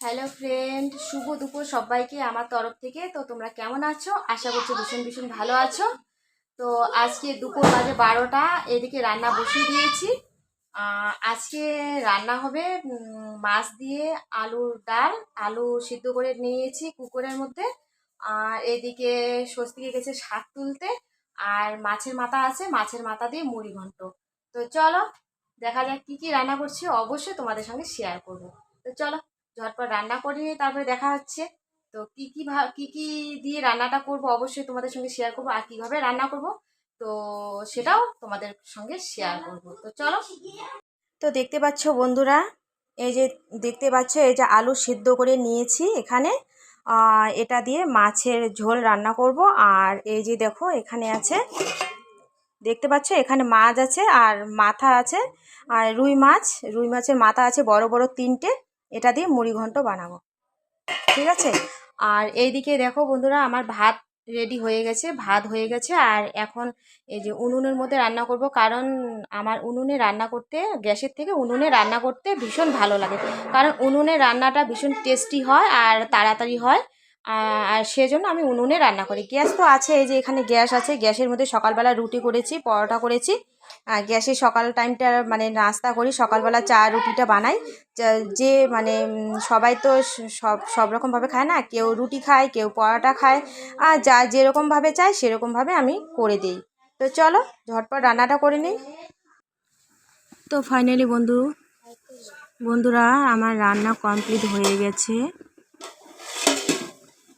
Hello friend, শুভ দুপুর সবাইকে আমার তরফ থেকে। তো তোমরা কেমন আছো? আশা করছি ভীষণ ভীষণ ভালো আছো। তো আজকে দুপুর বাজে 12টা, এদিকে রান্না বসিয়ে দিয়েছি। আজকে রান্না হবে মাছ দিয়ে আলুর ডাল। আলু সিদ্ধ করে নিয়েছি কুকারের মধ্যে। আর এদিকে স্বস্তিকে গেছে শাক তুলতে। আর মাছের মাথা আছে, মাছের মাথা দিয়ে মুড়ি ঘন্ট। তো চলো দেখা যাক কি কি রান্না করছি, অবশ্যই তোমাদের সঙ্গে শেয়ার করবো। তো চলো ঝটপট রান্না করে নিয়ে তারপরে দেখা হচ্ছে। তো কি কি দিয়ে রান্নাটা করব অবশ্যই তোমাদের সঙ্গে শেয়ার করব, আর কিভাবে রান্না করব তো সেটাও তোমাদের সঙ্গে শেয়ার করব। তো চলো। তো দেখতে পাচ্ছ বন্ধুরা, এই যে দেখতে পাচ্ছ এই যে আলু সিদ্ধ করে নিয়েছি এখানে। এটা দিয়ে মাছের ঝোল রান্না করব। আর এই যে দেখো এখানে আছে, দেখতে পাচ্ছ এখানে মাছ আছে আর মাথা আছে। আর রুই মাছের মাথা আছে বড় বড় 3টে। এটা দিয়ে মুড়ি ঘন্ট বানাবো, ঠিক আছে। আর এইদিকে দেখো বন্ধুরা, আমার ভাত রেডি হয়ে গেছে, ভাত হয়ে গেছে। আর এখন এই যে উনুনের মধ্যে রান্না করব, কারণ আমার উনুনে রান্না করতে, গ্যাসের থেকে উনুনে রান্না করতে ভীষণ ভালো লাগে। কারণ উনুনে রান্নাটা ভীষণ টেস্টি হয় আর তাড়াতাড়ি হয়। আর সেজন্য আমি উনুনে রান্না করি। গ্যাস তো আছে, এই যে এখানে গ্যাস আছে। গ্যাসের মধ্যে সকালবেলা রুটি করেছি, পরোটা করেছি। গ্যাসে সকাল টাইমটা মানে নাস্তা করি, সকালবেলা চা রুটিটা বানাই। যে মানে সবাই তো সব রকমভাবে খায় না, কেউ রুটি খায়, কেউ পরোটা খায়। আর যা যেরকমভাবে চায় সেরকমভাবে আমি করে দিই। তো চলো ঝটপট রান্নাটা করে নিই। তো ফাইনালি বন্ধুরা আমার রান্না কমপ্লিট হয়ে গেছে।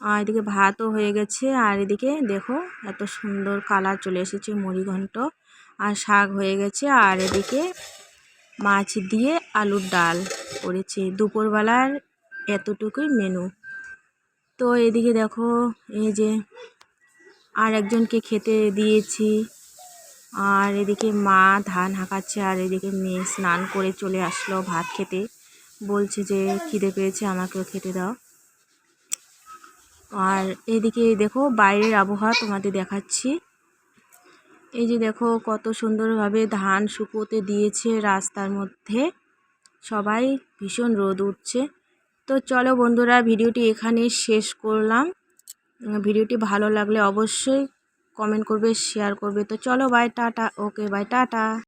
আর এদিকে ভাতও হয়ে গেছে। আর এদিকে দেখো এত সুন্দর কালার চলে এসেছে মুড়ি ঘন্ট। আর শাক হয়ে গেছে। আর এদিকে মাছ দিয়ে আলুর ডাল করেছি। দুপুরবেলার এতটুকুই মেনু। তো এদিকে দেখো এই যে আর একজনকে খেতে দিয়েছি। আর এদিকে মা ধান হাঁকাচ্ছে। আর এদিকে মেয়ে স্নান করে চলে আসলো ভাত খেতে, বলছে যে খিদে পেয়েছে, আমাকেও খেতে দাও। আর এদিকে দেখো বাইরের আবহাওয়া তোমাদের দেখাচ্ছি। এই যে দেখো কত সুন্দরভাবে ধান শুকোতে দিয়েছে রাস্তার মধ্যে। সবাই ভীষণ রোদ উঠছে। তো চলো বন্ধুরা, ভিডিওটি এখানে শেষ করলাম। ভিডিওটি ভালো লাগলে অবশ্যই কমেন্ট করবে, শেয়ার করবে। তো চলো bye tata. Okay bye tata.